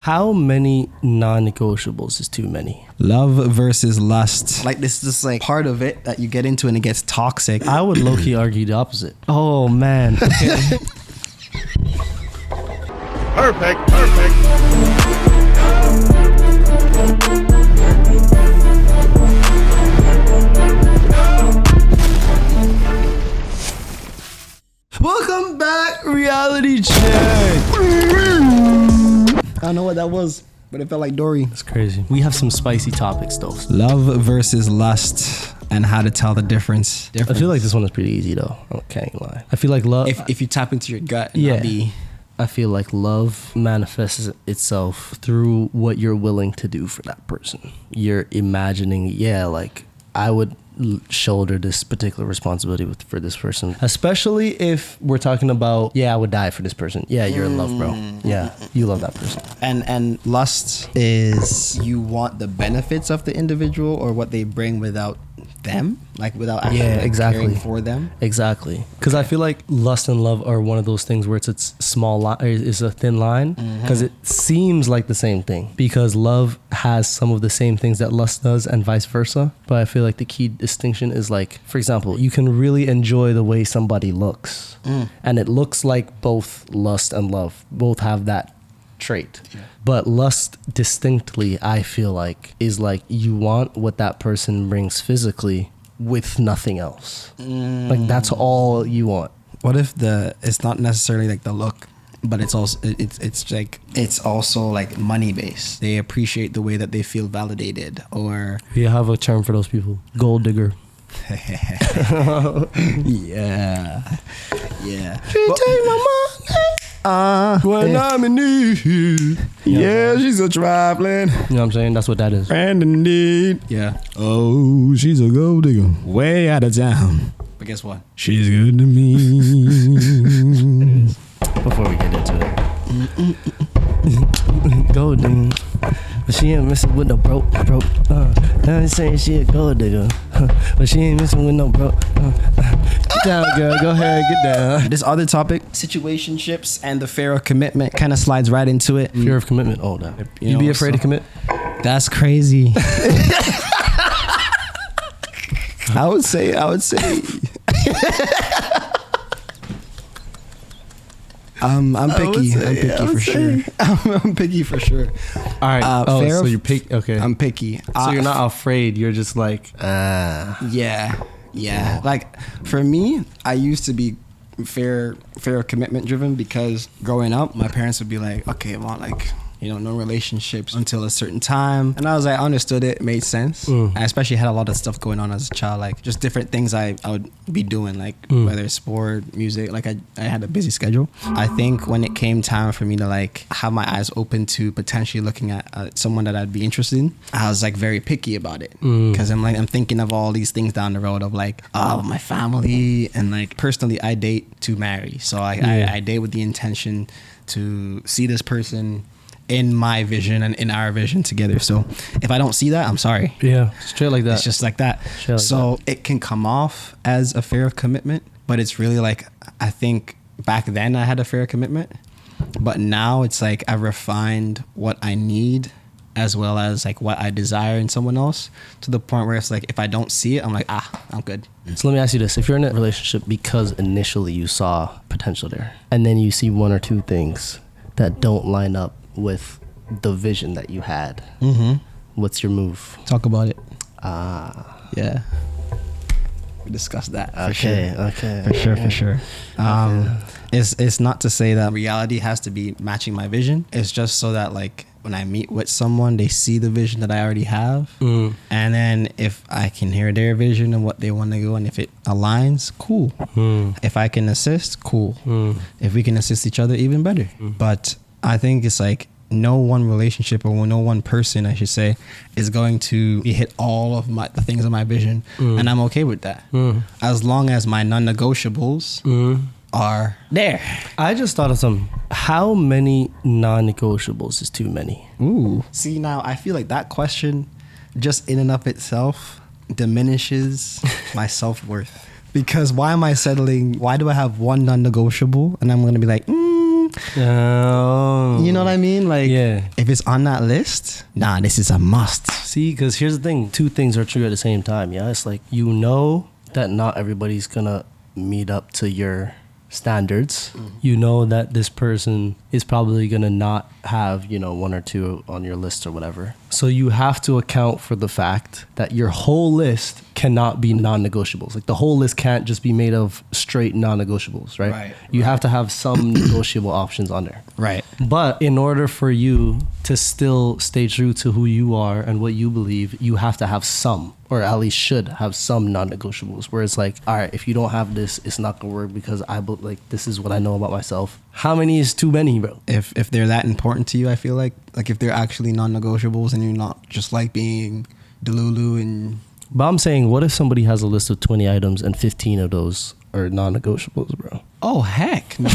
How many non-negotiables is too many? Love versus lust. Like, this is just like part of it that you get into and it gets toxic. I would low-key argue the opposite. Oh, man. Okay. Perfect. Welcome back, Reality Check. I don't know what that was, but it felt like Dory. That's crazy. We have some spicy topics, though. Love versus lust and how to tell the difference. I feel like this one is pretty easy, though. I can't lie. I feel like love... If you tap into your gut and yeah. not be... I feel like love manifests itself through what you're willing to do for that person. You're imagining, like, I would shoulder this particular responsibility for this person. Especially if we're talking about, I would die for this person. Yeah, you're in love, bro. Yeah, you love that person. And lust is you want the benefits of the individual or what they bring without them, like without actually caring for them. Exactly. Because I feel like lust and love are one of those things where it's a small line, it's a thin line, because it seems like the same thing. Because love has some of the same things that lust does and vice versa. But I feel like the key distinction is, like, for example, you can really enjoy the way somebody looks, and it looks like both lust and love both have that trait. But lust distinctly, I feel like, is like you want what that person brings physically with nothing else. Like, that's all you want. What if it's not necessarily like the look, but it's also it's also like money based. They appreciate the way that they feel validated, or We have a term for those people: gold digger. yeah. She take my money when I'm in need. Yeah, she's a traveling. You know what I'm saying? That's what that is. And indeed. Yeah. Oh, she's a gold digger way out of town. But guess what? She's good to me. Before we get into it, gold digger. But she ain't messing with no broke. I ain't saying she a gold digger, but she ain't messing with no broke. Get down, girl. Go ahead, get down. This other topic, situationships and the fear of commitment, kind of slides right into it. Fear of commitment. Oh, no. You be afraid to commit? That's crazy. I would say. I'm picky. I'm picky for sure. All right. So you're picky. Okay. I'm picky. So you're not afraid. You're just like, Yeah. Like, for me, I used to be fair commitment driven, because growing up, my parents would be like, okay, I want, like, no relationships until a certain time. And I was like, I understood it made sense. I especially had a lot of stuff going on as a child, like just different things I would be doing, like whether it's sport, music, like I had a busy schedule. I think when it came time for me to, like, have my eyes open to potentially looking at someone that I'd be interested in, I was, like, very picky about it, because I'm thinking of all these things down the road of, like, my family, and, like, personally, I date to marry. So I date with the intention to see this person in my vision and in our vision together. So if I don't see that, I'm sorry. Yeah, straight like that. It's just like that. It can come off as a fear of commitment, but it's really like, I think back then I had a fear of commitment, but now it's like I've refined what I need as well as, like, what I desire in someone else, to the point where it's like, if I don't see it, I'm like, I'm good. So let me ask you this. If you're in a relationship because initially you saw potential there, and then you see one or two things that don't line up with the vision that you had, what's your move? Talk about it. Yeah. We discussed that. For sure. It's not to say that reality has to be matching my vision. It's just so that, like, when I meet with someone, they see the vision that I already have. And then if I can hear their vision and what they want to go, and if it aligns, cool. If I can assist, cool. If we can assist each other, even better. But I think it's like no one relationship, or no one person, I should say, is going to hit all of the things of my vision. And I'm okay with that. As long as my non-negotiables are there. I just thought of some. How many non-negotiables is too many? Ooh. See, now I feel like that question just in and of itself diminishes my self-worth. Because why am I settling? Why do I have one non-negotiable and I'm going to be like, Oh. You know what I mean? Like, Yeah. if it's on that list, nah, this is a must. See, because here's the thing. Two things are true at the same time. Yeah. It's like, you know that not everybody's going to meet up to your standards. You know that this person is probably going to not have, you know, one or two on your list or whatever. So you have to account for the fact that your whole list cannot be non-negotiables. Like, the whole list can't just be made of straight non-negotiables, right? Right, You have to have some negotiable options on there. Right. But in order for you to still stay true to who you are and what you believe, you have to have some, or at least should have some non-negotiables, where it's like, all right, if you don't have this, it's not gonna work because like, this is what I know about myself. How many is too many, bro? If they're that important to you, I feel like if they're actually non-negotiables and you're not just like being delulu and... But I'm saying, what if somebody has a list of 20 items and 15 of those are non-negotiables, bro? Oh, heck. No.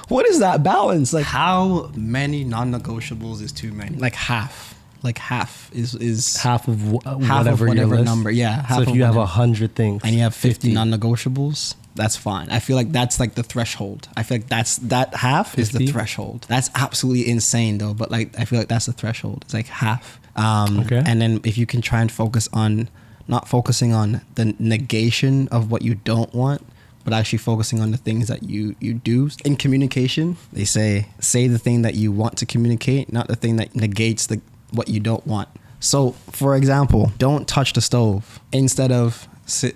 What is that balance? Like, how many non-negotiables is too many? Like half. Like half is half of whatever your list. Number. Yeah. Half so if you have 100 things and you have 50 non-negotiables, that's fine. I feel like that's like the threshold. I feel like that half 50? Is the threshold. That's absolutely insane though. But like, I feel like that's the threshold. It's like half. Okay. And then if you can try and focus on, not focusing on the negation of what you don't want, but actually focusing on the things that you do. In communication, they say the thing that you want to communicate, not the thing that negates what you don't want. So, for example, don't touch the stove instead of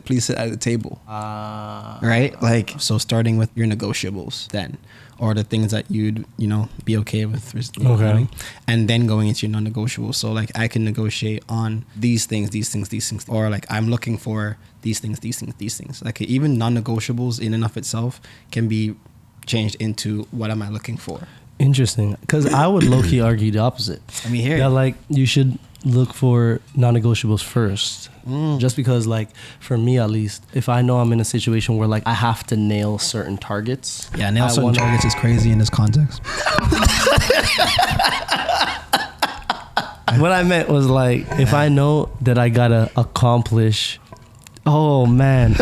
please sit at the table. Right? Like, so starting with your negotiables then, or the things that you'd, be okay with. Okay. And then going into your non-negotiables. So like, I can negotiate on these things, or like, I'm looking for these things. Like, even non-negotiables in and of itself can be changed into what am I looking for. Interesting. Because I would low-key argue the opposite. I mean, here. That like, you should look for non-negotiables first. Just because, like, for me at least, if I know I'm in a situation where like I have to nail certain targets. Yeah, nail certain targets is crazy in this context. What I meant was like, if I know that I gotta accomplish, oh man.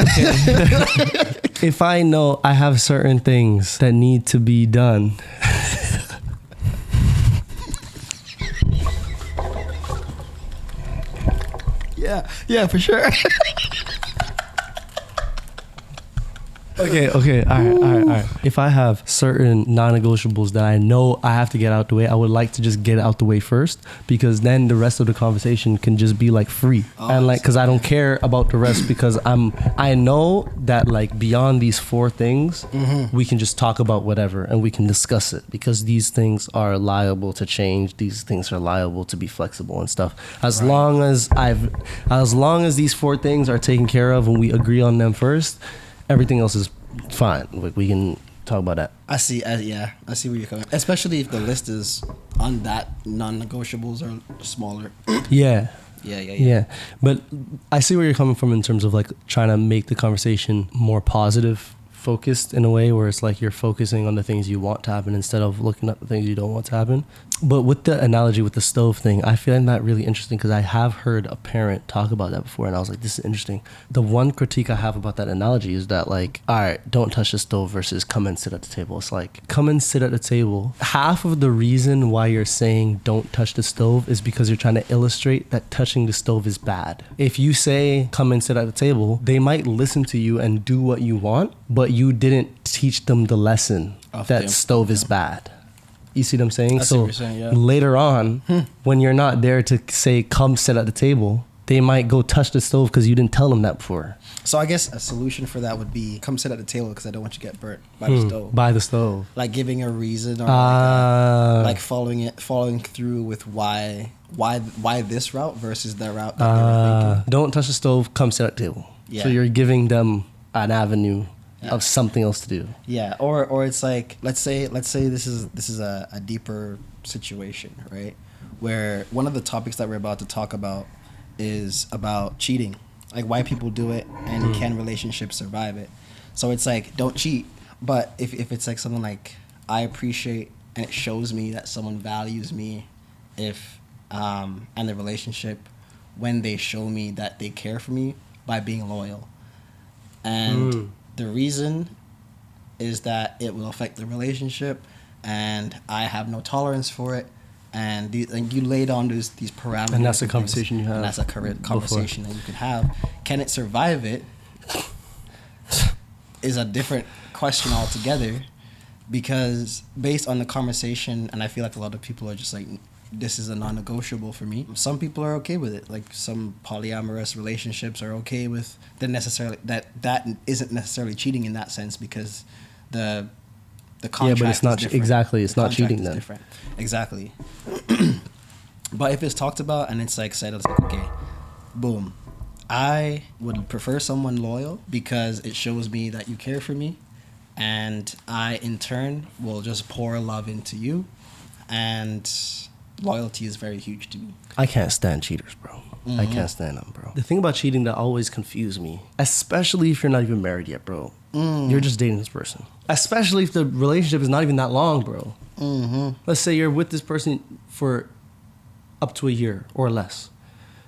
If I know I have certain things that need to be done. Yeah, for sure. Okay. All right. If I have certain non-negotiables that I know I have to get out the way, I would like to just get out the way first, because then the rest of the conversation can just be like free. And like, cause I don't care about the rest, because I know that like beyond these 4 things, we can just talk about whatever and we can discuss it, because these things are liable to change. These things are liable to be flexible and stuff. As long as these 4 things are taken care of and we agree on them first, everything else is fine. Like, we can talk about that. I see where you're coming. Especially if the list is on that non-negotiables are smaller. Yeah. Yeah. But I see where you're coming from in terms of like trying to make the conversation more positive focused in a way where it's like you're focusing on the things you want to happen instead of looking at the things you don't want to happen. But with the analogy with the stove thing, I find that really interesting, because I have heard a parent talk about that before, and I was like, this is interesting. The one critique I have about that analogy is that like, all right, don't touch the stove versus come and sit at the table. It's like, come and sit at the table. Half of the reason why you're saying don't touch the stove is because you're trying to illustrate that touching the stove is bad. If you say come and sit at the table, they might listen to you and do what you want, but you didn't teach them the lesson that stove is bad. You see what I'm saying? So what you're saying, yeah. Later on, when you're not there to say, come sit at the table, they might go touch the stove because you didn't tell them that before. So I guess a solution for that would be, come sit at the table because I don't want you to get burnt by the stove. By the stove. Like giving a reason, or like following through with why this route versus the route that they were thinking. Don't touch the stove, come sit at the table. Yeah. So you're giving them an avenue of something else to do. Yeah, or it's like, let's say this is a deeper situation, right? Where one of the topics that we're about to talk about is about cheating, like why people do it and can relationships survive it. So it's like, don't cheat. But if it's like something like, I appreciate and it shows me that someone values me, if and the relationship, when they show me that they care for me by being loyal. And the reason is that it will affect the relationship, and I have no tolerance for it. And you laid on these parameters, and that's a conversation you have. And that's a conversation that you can have. Can it survive it? Is a different question altogether, because based on the conversation, and I feel like a lot of people are just like, this is a non-negotiable for me. Some people are okay with it, like some polyamorous relationships are okay with that isn't necessarily cheating in that sense, because the contract but it's not exactly. It's not cheating then. Different. Exactly. But if it's talked about and it's like said, it's like, okay, boom, I would prefer someone loyal because it shows me that you care for me, and I in turn will just pour love into you, and loyalty is very huge to me. I can't stand cheaters, bro. Mm-hmm. I can't stand them, bro. The thing about cheating that always confused me, especially if you're not even married yet, bro. You're just dating this person. Especially if the relationship is not even that long, bro. Mm-hmm. Let's say you're with this person for up to a year or less.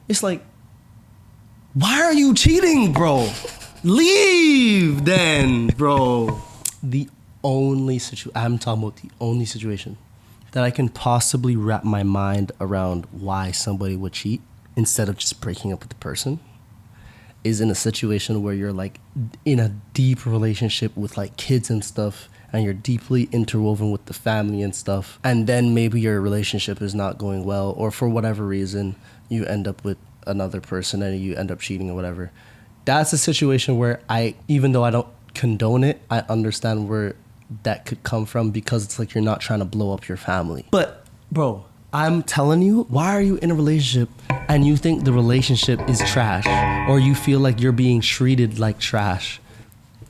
It's like, why are you cheating, bro? Leave then, bro. I'm talking about the only situation that I can possibly wrap my mind around why somebody would cheat instead of just breaking up with the person is in a situation where you're like in a deep relationship with like kids and stuff, and you're deeply interwoven with the family and stuff, and then maybe your relationship is not going well, or for whatever reason you end up with another person and you end up cheating or whatever. That's a situation where even though I don't condone it, I understand where that could come from, because it's like you're not trying to blow up your family. But bro, I'm telling you, why are you in a relationship and you think the relationship is trash, or you feel like you're being treated like trash,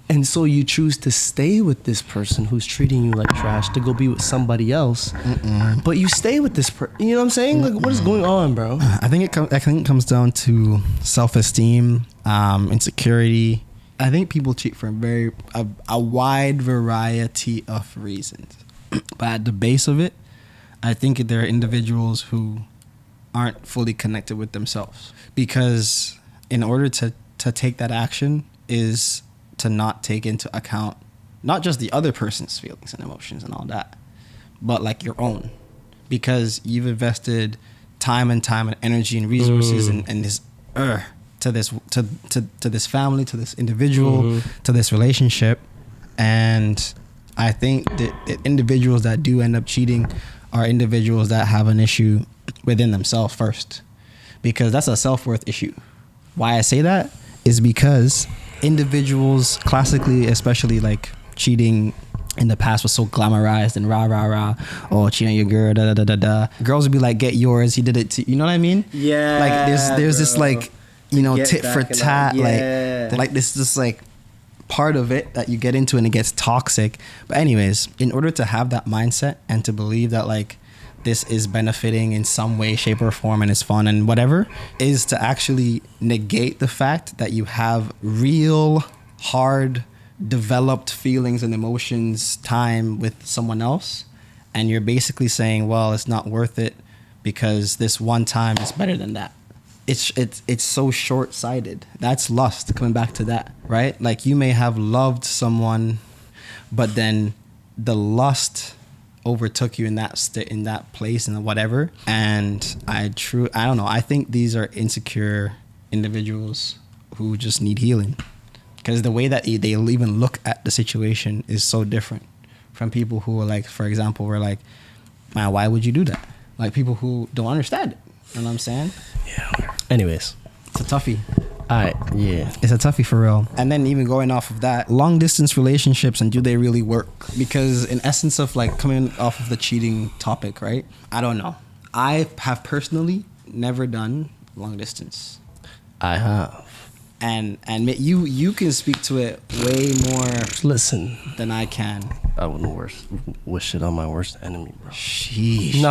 and so you choose to stay with this person who's treating you like trash to go be with somebody else? But you stay with this person. You know what I'm saying? Like, what is going on, bro? I think it comes down to self-esteem, insecurity. I think people cheat for a wide variety of reasons. But at the base of it, I think there are individuals who aren't fully connected with themselves, because in order to take that action is to not take into account not just the other person's feelings and emotions and all that, but like your own, because you've invested time and energy and resources and this to this family, to this individual, to this relationship. And I think that individuals that do end up cheating are individuals that have an issue within themselves first, because that's a self-worth issue. Why I say that is because individuals classically, especially like cheating in the past, was so glamorized and rah, oh, cheat on your girl, da da da da. Girls would be like, get yours, he did it to you know what I mean? Yeah. Like there's this like, you know, tit for tat, like this is just like part of it that you get into, and it gets toxic. But anyways, in order to have that mindset and to believe that like this is benefiting in some way, shape, or form, and it's fun and whatever, is to actually negate the fact that you have real, hard, developed feelings and emotions, time with someone else, and you're basically saying, well, it's not worth it because this one time is better than that. It's so short-sighted. That's lust, coming back to that, right? Like, you may have loved someone, but then the lust overtook you in that place and whatever. And I don't know. I think these are insecure individuals who just need healing, because the way that they'll even look at the situation is so different from people who are like, for example, we're like, man, why would you do that? Like, people who don't understand it. You know what I'm saying? Yeah. Anyways, it's a toughie. Alright, yeah. It's a toughie for real. And then even going off of that, long distance relationships, and do they really work? Because in essence of like coming off of the cheating topic, right? I don't know. I have personally never done long distance. I have. And you can speak to it way more than I can. I wouldn't wish it on my worst enemy, bro. Sheesh.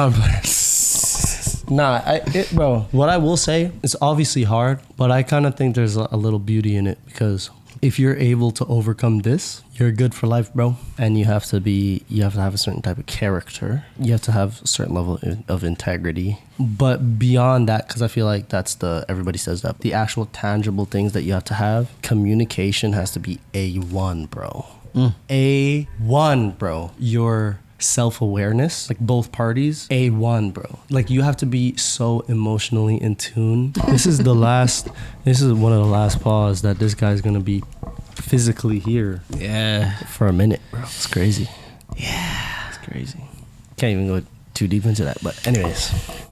Bro, what I will say, it's obviously hard, but I kind of think there's a little beauty in it, because if you're able to overcome this, you're good for life, bro. And you have to have a certain type of character. You have to have a certain level of integrity. But beyond that, because I feel like that's everybody says that, the actual tangible things that you have to have, communication has to be A1, bro. A1, bro. Your self-awareness, like both parties, A1, bro. Like you have to be so emotionally in tune. This is one of the last pause that this guy's gonna be physically here. Yeah. For a minute, bro. It's crazy. Yeah. It's crazy. Can't even go too deep into that, but anyways.